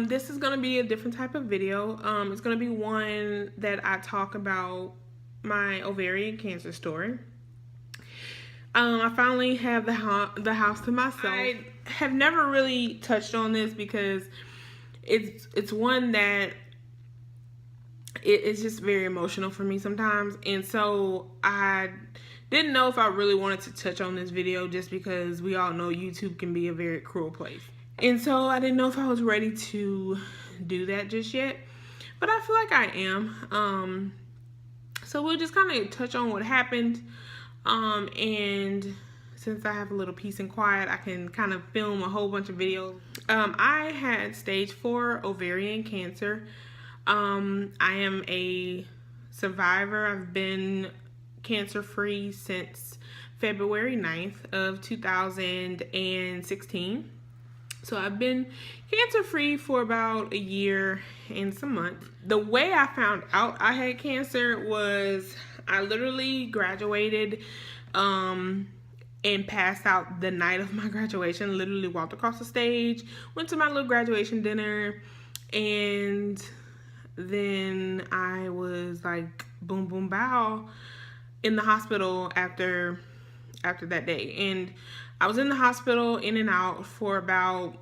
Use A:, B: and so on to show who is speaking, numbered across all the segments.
A: This is gonna be a different type of video. It's gonna be one that I talk about my ovarian cancer story. I finally have the house to myself. I have never really touched on this because it's one that it's just very emotional for me sometimes, and so I didn't know if I really wanted to touch on this video just because we all know YouTube can be a very cruel place. And so I didn't know if I was ready to do that just yet, but I feel like I am. So we'll just kind of touch on what happened. And since I have a little peace and quiet, I can kind of film a whole bunch of videos. I had stage 4 ovarian cancer. I am a survivor. I've been cancer-free since February 9th of 2016. So I've been cancer-free for about a year and some months. The way I found out I had cancer was I literally graduated and passed out the night of my graduation. Literally walked across the stage, went to my little graduation dinner, and then I was like boom boom bow in the hospital after that day. And I was in the hospital in and out for about,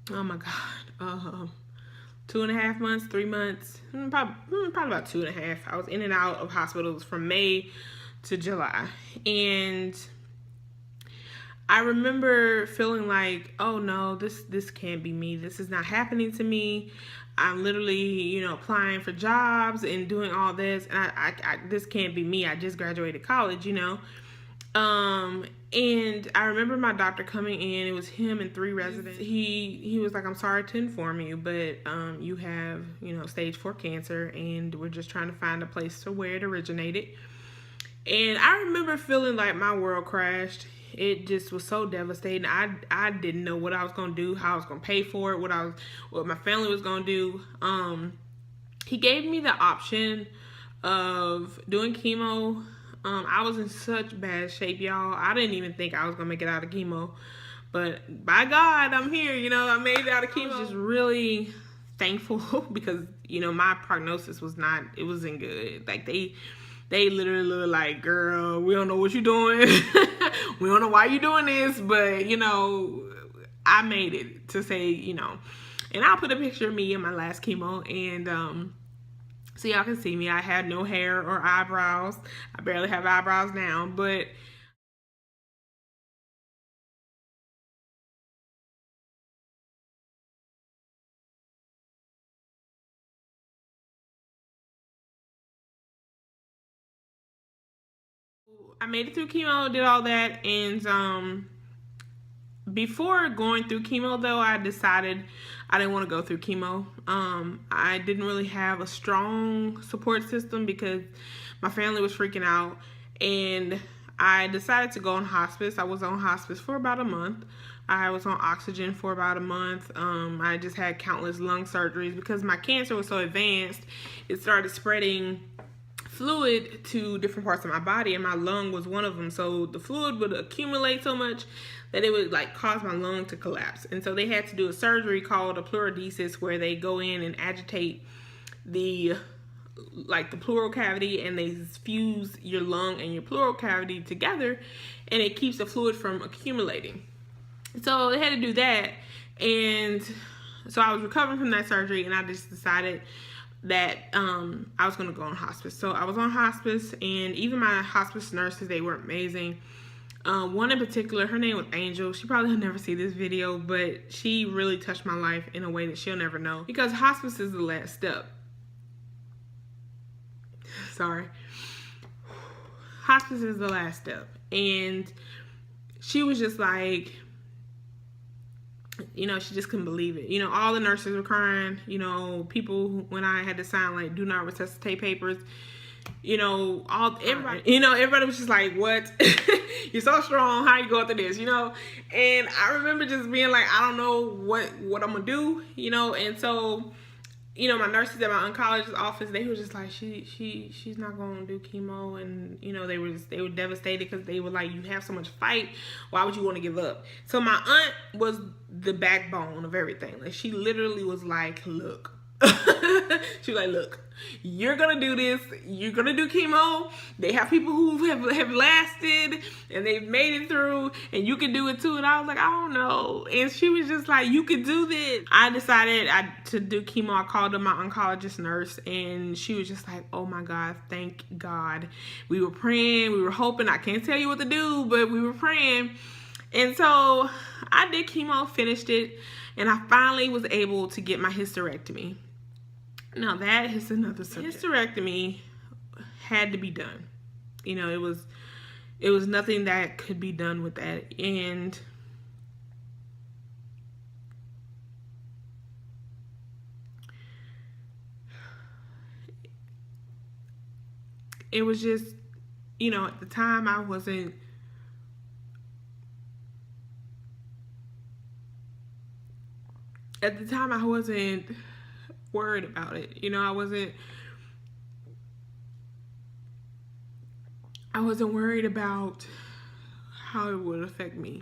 A: oh my God, 2.5 months, 3 months, probably about 2.5. I was in and out of hospitals from May to July. And I remember feeling like, oh no, this can't be me. This is not happening to me. I'm literally, applying for jobs and doing all this, and I this can't be me. I just graduated college, And I remember my doctor coming in. It was him and 3 residents. He was like, I'm sorry to inform you, but you have, stage 4 cancer, and we're just trying to find a place to where it originated. And I remember feeling like my world crashed. It just was so devastating. I didn't know what I was gonna do, how I was gonna pay for it, what my family was gonna do. He gave me the option of doing chemo. I was in such bad shape, y'all. I didn't even think I was gonna make it out of chemo, but by God, I'm here. I made it out of chemo. I was just really thankful because my prognosis wasn't good. Like they literally were like, girl, we don't know what you're doing. We don't know why you're doing this, but I made it to say, and I'll put a picture of me in my last chemo, and so y'all can see me. I had no hair or eyebrows. I barely have eyebrows now, but I made it through chemo, did all that, and before going through chemo, though, I decided I didn't want to go through chemo. I didn't really have a strong support system because my family was freaking out, and I decided to go on hospice. I was on hospice for about a month. I was on oxygen for about a month. I just had countless lung surgeries because my cancer was so advanced. It started spreading fluid to different parts of my body, and my lung was one of them. So the fluid would accumulate so much that it would cause my lung to collapse. And so they had to do a surgery called a pleurodesis, where they go in and agitate the pleural cavity, and they fuse your lung and your pleural cavity together, and it keeps the fluid from accumulating. So they had to do that, and so I was recovering from that surgery, and I just decided that I was going to go on hospice. So I was on hospice, and even my hospice nurses, they were amazing. One in particular, her name was Angel. She probably will never see this video, but she really touched my life in a way that she'll never know, because hospice is the last step. Sorry. Hospice is the last step. And she was just like, she just couldn't believe it. All the nurses were crying. People, when I had to sign do not resuscitate papers, everybody was just like, what? You're so strong, how you go through this? And I remember just being like, I don't know what I'm gonna do, and so my nurses at my oncologist office, they were just like, she's not gonna do chemo, and they were devastated because they were like, you have so much fight, why would you want to give up? So my aunt was the backbone of everything. Like, she literally was like, look. She was like, look, you're gonna do this, you're gonna do chemo, they have people who have lasted and they've made it through, and you can do it too. And I was like, I don't know. And she was just like, you can do this. I decided to do chemo. I called up my oncologist nurse, and she was just like, oh my God, thank God. We were praying, we were hoping. I can't tell you what to do, but we were praying. And so I did chemo, finished it, and I finally was able to get my hysterectomy. Now that is another subject. Hysterectomy had to be done. It was nothing that could be done with that. And it was just, at the time I wasn't worried about it. I wasn't worried about how it would affect me,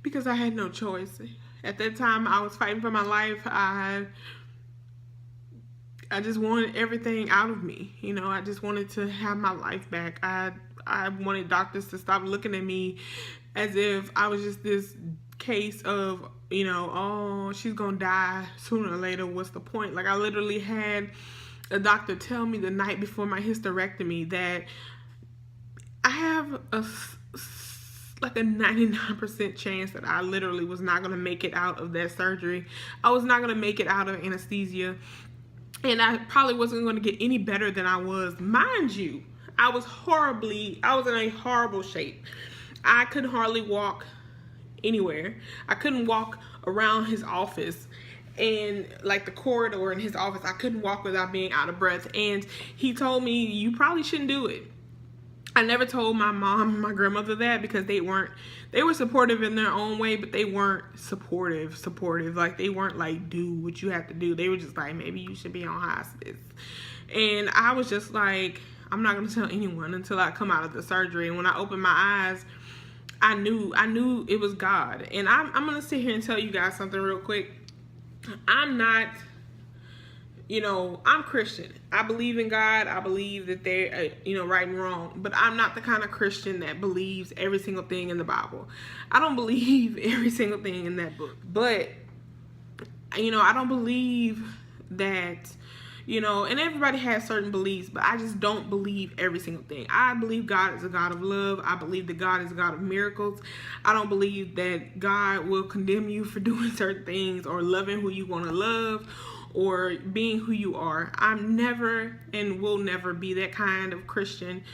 A: because I had no choice. At that time, I was fighting for my life. I just wanted everything out of me. I just wanted to have my life back. I wanted doctors to stop looking at me as if I was just this case of, oh, she's gonna die sooner or later, what's the point? Like, I literally had a doctor tell me the night before my hysterectomy that I have a 99% chance that I literally was not gonna make it out of that surgery. I was not gonna make it out of anesthesia, and I probably wasn't gonna get any better than I was. Mind you, I was in a horrible shape. I could hardly walk anywhere. I couldn't walk around his office, and like the corridor in his office, I couldn't walk without being out of breath. And he told me, you probably shouldn't do it. I never told my mom and my grandmother that, because they were supportive in their own way, but they weren't supportive. Like, they weren't like, do what you have to do. They were just like, maybe you should be on hospice. And I was just like, I'm not gonna tell anyone until I come out of the surgery. And when I opened my eyes, I knew it was God. And I'm gonna sit here and tell you guys something real quick. I'm not, I'm Christian. I believe in God. I believe that they're, right and wrong. But I'm not the kind of Christian that believes every single thing in the Bible. I don't believe every single thing in that book. But, I don't believe that, and everybody has certain beliefs, but I just don't believe every single thing. I believe God is a God of love. I believe that God is a God of miracles. I don't believe that God will condemn you for doing certain things, or loving who you want to love, or being who you are. I'm never and will never be that kind of Christian.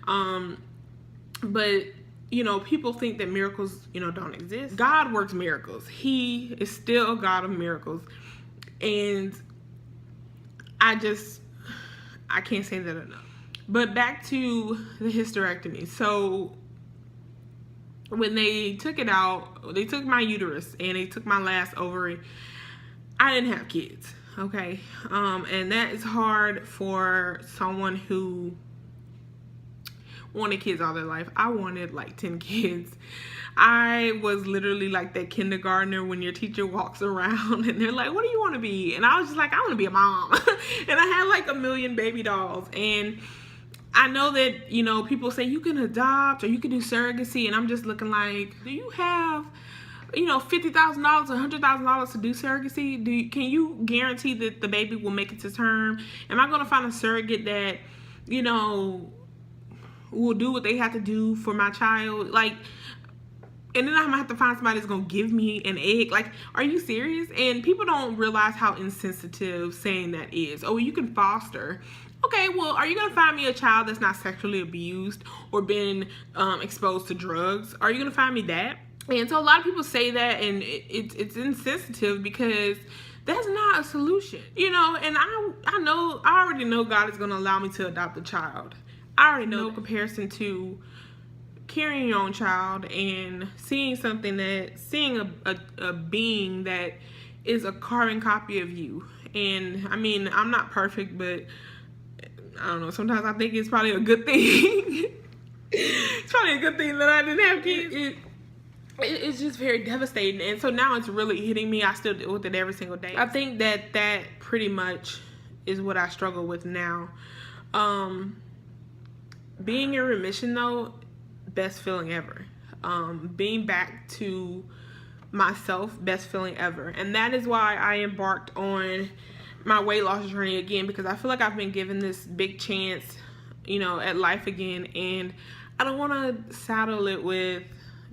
A: But people think that miracles, don't exist. God works miracles. He is still a God of miracles. And I can't say that enough. But back to the hysterectomy. So when they took it out, they took my uterus and they took my last ovary. I didn't have kids, okay? And that is hard for someone who wanted kids all their life. I wanted like 10 kids. I was literally like that kindergartner when your teacher walks around and they're like, what do you want to be? And I was just like, I want to be a mom. And I had like a million baby dolls. And I know that, people say you can adopt or you can do surrogacy. And I'm just looking like, do you have, $50,000 or $100,000 to do surrogacy? Can you guarantee that the baby will make it to term? Am I going to find a surrogate that, will do what they have to do for my child? Like, and then I'm gonna have to find somebody that's gonna give me an egg. Like, are you serious? And people don't realize how insensitive saying that is. Oh, you can foster. Okay, well, are you gonna find me a child that's not sexually abused or been exposed to drugs? Are you gonna find me that? And so a lot of people say that, and it's insensitive, because that's not a solution, and I already know God is gonna allow me to adopt a child. I already know, comparison to carrying your own child and seeing a being that is a carbon copy of you. And I mean, I'm not perfect, but I don't know, sometimes I think it's probably a good thing. It's probably a good thing that I didn't have kids. It's just very devastating, and so now it's really hitting me. I still deal with it every single day. I think that pretty much is what I struggle with now. Being in remission though, best feeling ever. Being back to myself, best feeling ever. And that is why I embarked on my weight loss journey again, because I feel like I've been given this big chance, you know, at life again, and I don't want to saddle it with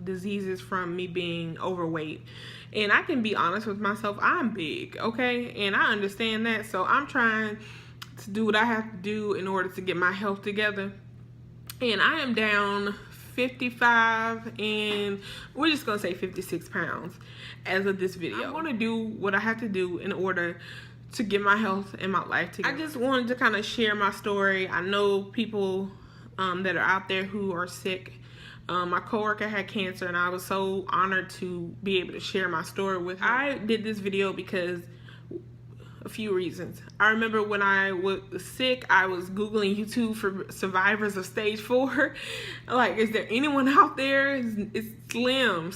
A: diseases from me being overweight. And I can be honest with myself, I'm big, okay, and I understand that. So I'm trying to do what I have to do in order to get my health together, and I am down 55 and we're just gonna say 56 pounds as of this video. I want to do what I have to do in order to get my health and my life together. I just wanted to kind of share my story. I know people that are out there who are sick. My coworker had cancer, and I was so honored to be able to share my story with her. I did this video because a few reasons. I remember when I was sick, I was Googling YouTube for survivors of stage 4. Like, is there anyone out there? It's slim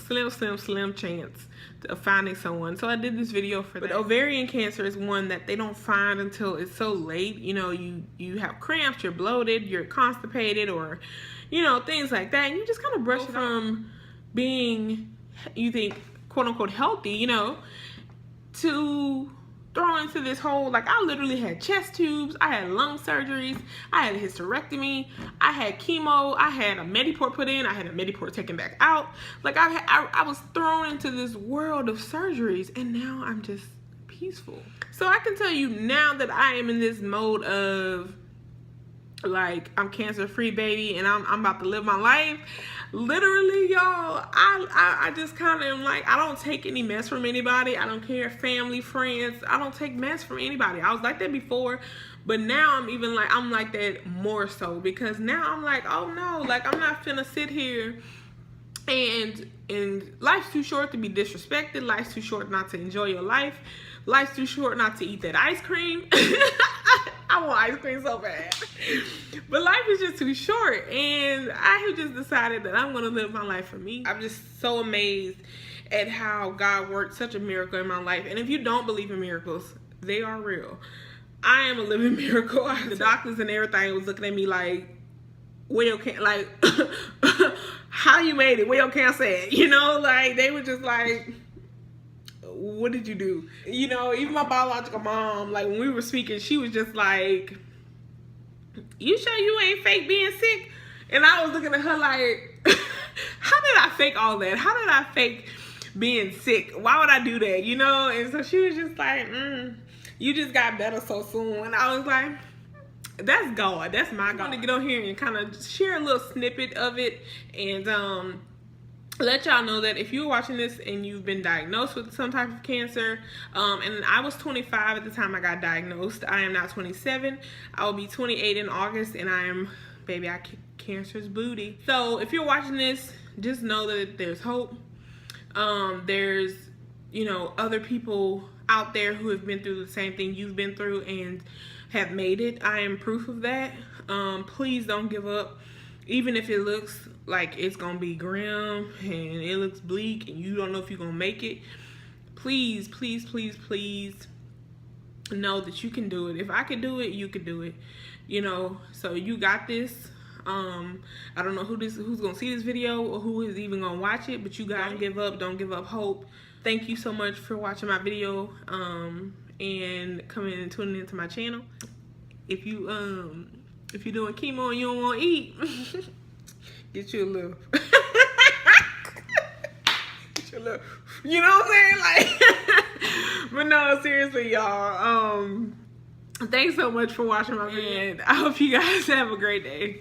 A: chance of finding someone. So I did this video for that. But ovarian cancer is one that they don't find until it's so late. You know, you have cramps, you're bloated, you're constipated, or, you know, things like that. And you just kind of brush from being, you think, quote unquote healthy, you know, to throw into this whole, like, I literally had chest tubes, I had lung surgeries, I had a hysterectomy, I had chemo, I had a Mediport put in, I had a Mediport taken back out. Like, I was thrown into this world of surgeries, and now I'm just peaceful. So I can tell you now that I am in this mode of, like, I'm cancer-free, baby, and I'm about to live my life. Literally, y'all, I just kind of am like, I don't take any mess from anybody. I don't care, family, friends. I don't take mess from anybody. I was like that before, but now I'm like that more so, because now I'm like, oh no, like, I'm not finna sit here and life's too short to be disrespected. Life's too short not to enjoy your life. Life's too short not to eat that ice cream. I want ice cream so bad. But life is just too short, and I have just decided that I'm going to live my life for me. I'm just so amazed at how God worked such a miracle in my life. And if you don't believe in miracles, they are real. I am a living miracle. The doctors and everything was looking at me like, where your cancer, like, how you made it, where your cancer at? You know, like, they were just like, what did you do? You know, even my biological mom, like, when we were speaking, she was just like, you sure you ain't fake being sick? And I was looking at her like, how did I fake all that? How did I fake being sick? Why would I do that? You know? And so she was just like, you just got better so soon. And I was like, that's God. That's my God. I want to get on here and kind of share a little snippet of it, and let y'all know that if you're watching this and you've been diagnosed with some type of cancer, and I was 25 at the time I got diagnosed. I am now 27. I will be 28 in August, and I am, baby, I kick cancer's booty. So if you're watching this, just know that there's hope. There's, you know, other people out there who have been through the same thing you've been through and have made it. I am proof of that. Please don't give up. Even if it looks like it's gonna be grim and it looks bleak and you don't know if you're gonna make it, please, please, please, please know that you can do it. If I could do it, you could do it. You know, so you got this. I don't know who's gonna see this video or who is even gonna watch it, but you gotta give up. Don't give up hope. Thank you so much for watching my video and coming and tuning into my channel. If you're doing chemo and you don't want to eat, get you a little, get you a little, you know what I'm saying? Like, but no, seriously, y'all. Thanks so much for watching my video. I hope you guys have a great day.